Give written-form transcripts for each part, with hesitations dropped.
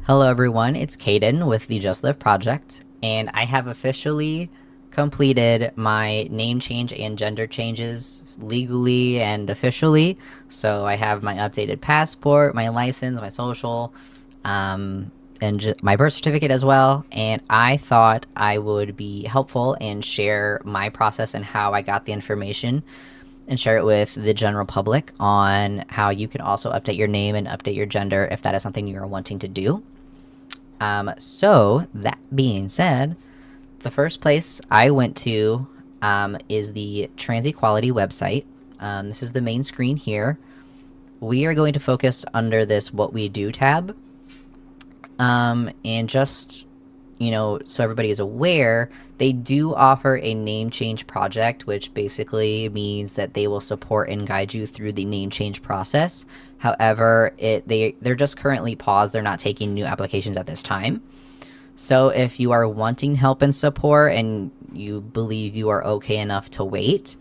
Hello everyone, it's Caden with the Just Live project, and I have officially completed my name change and gender changes legally and officially. So I have my updated passport, my license, my social, and my birth certificate as well. And I thought I would be helpful and share my process and how I got the information and share it with the general public on how you can also update your name and update your gender if that is something you're wanting to do. So that being said, the first place I went to is the Trans Equality website. This is the main screen here. We are going to focus under this What We Do tab. And just, so everybody is aware, they do offer a name change project, which basically means that they will support and guide you through the name change process. However, they're just currently paused. They're not taking new applications at this time. So if you are wanting help and support and you believe you are okay enough to wait,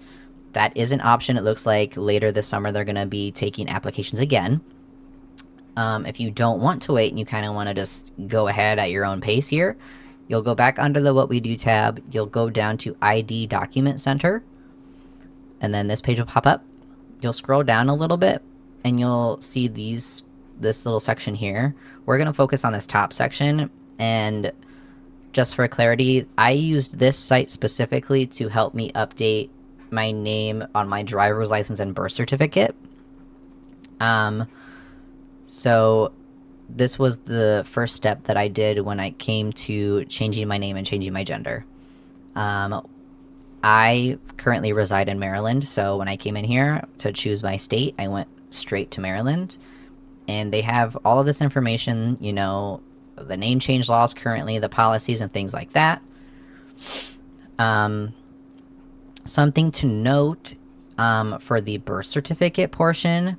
that is an option. It looks like later this summer they're going to be taking applications again. If you don't want to wait and you kind of want to just go ahead at your own pace here, you'll go back under the What We Do tab. You'll go down to ID Document Center, and then this page will pop up. You'll scroll down a little bit, and you'll see this little section here. We're going to focus on this top section, and just for clarity, I used this site specifically to help me update my name on my driver's license and birth certificate. So this was the first step that I did when I came to changing my name and changing my gender. I currently reside in Maryland, so when I came in here to choose my state, I went straight to Maryland. And they have all of this information, the name change laws currently, the policies, and things like that. Something to note for the birth certificate portion,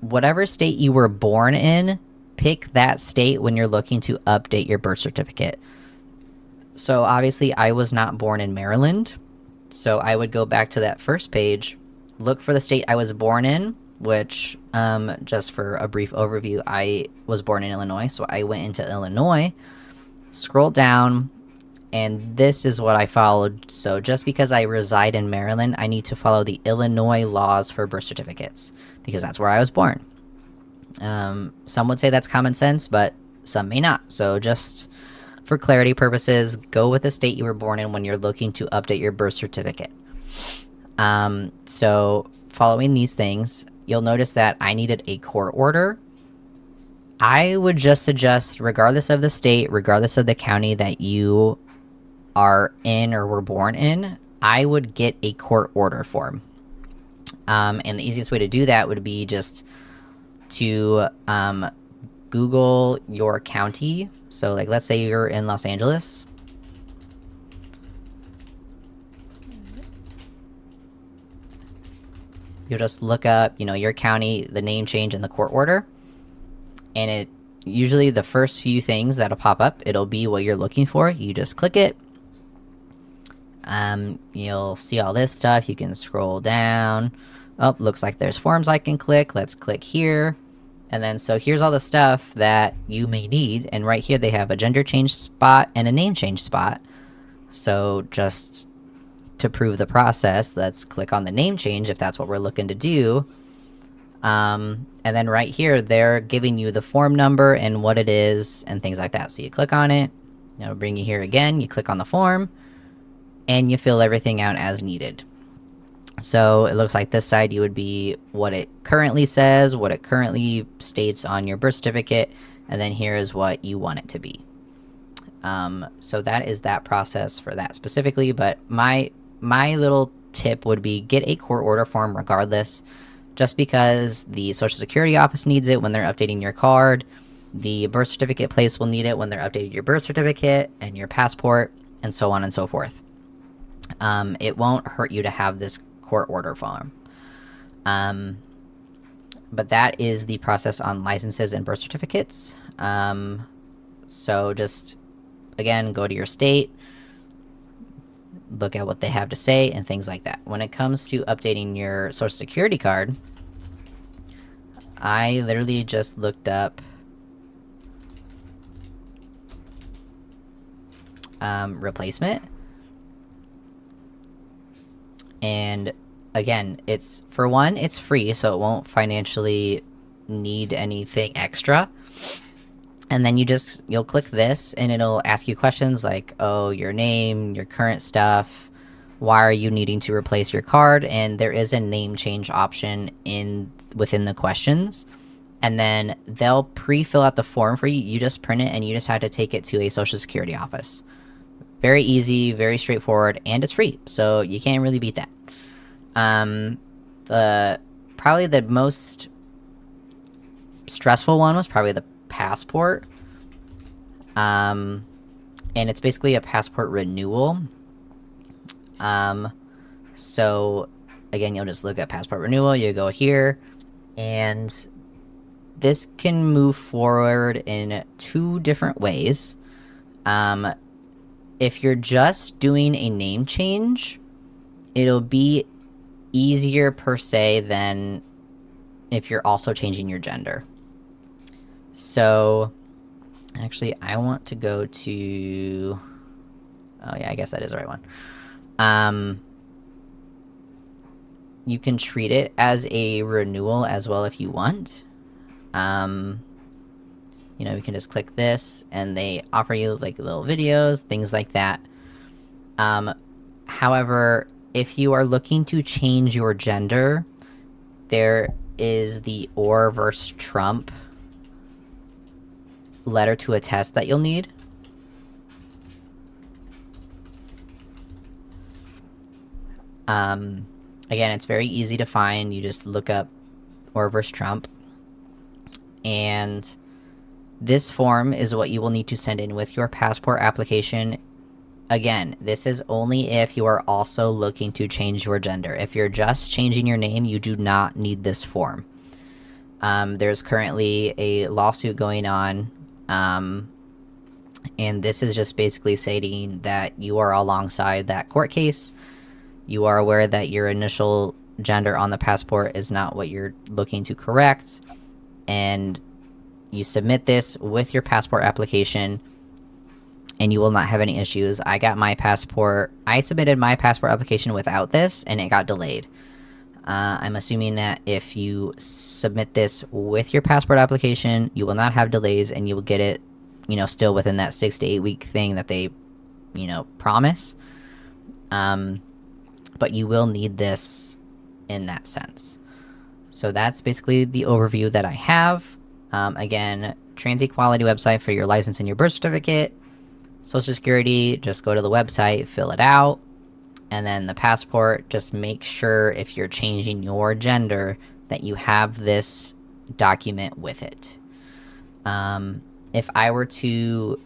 whatever state you were born in, pick that state when you're looking to update your birth certificate. So obviously I was not born in Maryland, so I would go back to that first page, look for the state I was born in, which, just for a brief overview, I was born in Illinois, so I went into Illinois, scroll down, and this is what I followed. So just because I reside in Maryland, I need to follow the Illinois laws for birth certificates, because that's where I was born. Some would say that's common sense, but some may not. So just for clarity purposes, go with the state you were born in when you're looking to update your birth certificate. So following these things, you'll notice that I needed a court order. I would just suggest, regardless of the state, regardless of the county that you are in or were born in, I would get a court order form. And the easiest way to do that would be just to Google your county. So like, let's say you're in Los Angeles. You'll just look up, your county, the name change, and the court order. And it usually the first few things that'll pop up, it'll be what you're looking for. You just click it. You'll see all this stuff. You can scroll down. Oh, looks like there's forms I can click. Let's click here. And then, so here's all the stuff that you may need. And right here, they have a gender change spot and a name change spot. So just to prove the process, let's click on the name change if that's what we're looking to do. And then right here, they're giving you the form number and what it is and things like that. So you click on it. It'll bring you here again. You click on the form. And you fill everything out as needed. So it looks like this side you would be what it currently says, what it currently states on your birth certificate, and then here is what you want it to be. So that is that process for that specifically, but my little tip would be get a court order form regardless, just because the Social Security office needs it when they're updating your card, the birth certificate place will need it when they're updating your birth certificate and your passport, and so on and so forth. It won't hurt you to have this court order form. But that is the process on licenses and birth certificates. So just, again, go to your state, look at what they have to say, and things like that. When it comes to updating your Social Security card, I literally just looked up replacement. And again, it's free, so it won't financially need anything extra. And then you'll click this and it'll ask you questions like, oh, your name, your current stuff, why are you needing to replace your card, and there is a name change option within the questions. And then they'll pre-fill out the form for you. You just print it and you just have to take it to a Social Security office. Very easy, very straightforward, and it's free, so you can't really beat that. Probably the most stressful one was probably the passport. And it's basically a passport renewal. So again, you'll just look at passport renewal, you go here, and this can move forward in 2 different ways. If you're just doing a name change, it'll be easier per se than if you're also changing your gender. So actually, I want to go to... Oh yeah, I guess that is the right one. You can treat it as a renewal as well if you want. You know, you can just click this and they offer you like little videos, things like that. However, if you are looking to change your gender, there is the or versus Trump letter to attest that you'll need. Again, it's very easy to find. You just look up or versus Trump. And this form is what you will need to send in with your passport application. Again, this is only if you are also looking to change your gender. If you're just changing your name, you do not need this form. There's currently a lawsuit going on, and this is just basically stating that you are alongside that court case. You are aware that your initial gender on the passport is not what you're looking to correct, and you submit this with your passport application, and you will not have any issues. I submitted my passport application without this, and it got delayed. I'm assuming that if you submit this with your passport application, you will not have delays, and you will get it, still within that 6 to 8 week thing that they, promise. But you will need this in that sense. So that's basically the overview that I have. Again, trans-equality website for your license and your birth certificate. Social Security, just go to the website, fill it out. And then the passport, just make sure if you're changing your gender that you have this document with it. If I were to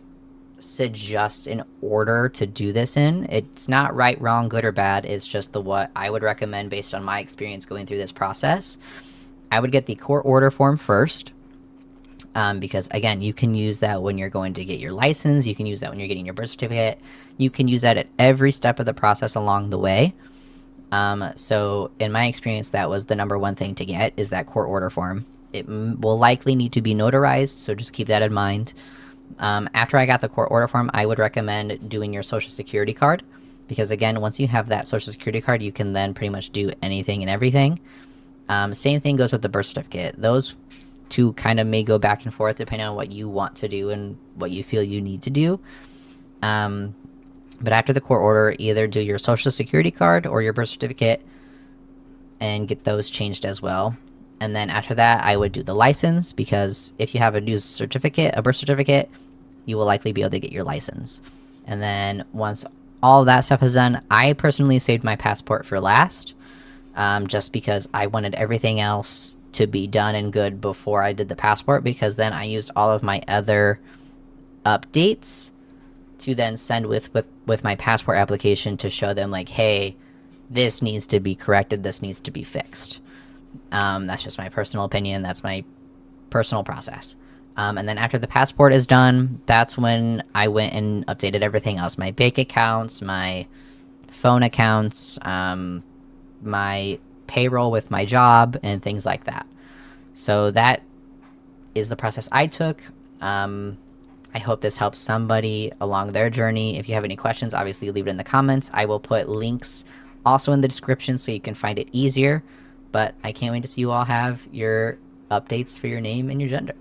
suggest an order to do this in, it's not right, wrong, good, or bad. It's just what I would recommend based on my experience going through this process. I would get the court order form first. Because again, you can use that when you're going to get your license, you can use that when you're getting your birth certificate, you can use that at every step of the process along the way. So in my experience, that was the number one thing to get, is that court order form. It will likely need to be notarized, so just keep that in mind. After I got the court order form, I would recommend doing your Social Security card, because again, once you have that Social Security card, you can then pretty much do anything and everything. Same thing goes with the birth certificate. Those two kind of may go back and forth depending on what you want to do and what you feel you need to do. But after the court order, either do your Social Security card or your birth certificate and get those changed as well. And then after that, I would do the license, because if you have a new certificate, a birth certificate, you will likely be able to get your license. And then once all of that stuff is done, I personally saved my passport for last, just because I wanted everything else to be done and good before I did the passport, because then I used all of my other updates to then send with my passport application to show them like, hey, this needs to be corrected, this needs to be fixed. That's just my personal opinion, that's my personal process. And then after the passport is done, that's when I went and updated everything else, my bank accounts, my phone accounts, my payroll with my job, and things like that. So that is the process I took. I hope this helps somebody along their journey. If you have any questions, obviously leave it in the comments. I will put links also in the description so you can find it easier. But I can't wait to see you all have your updates for your name and your gender.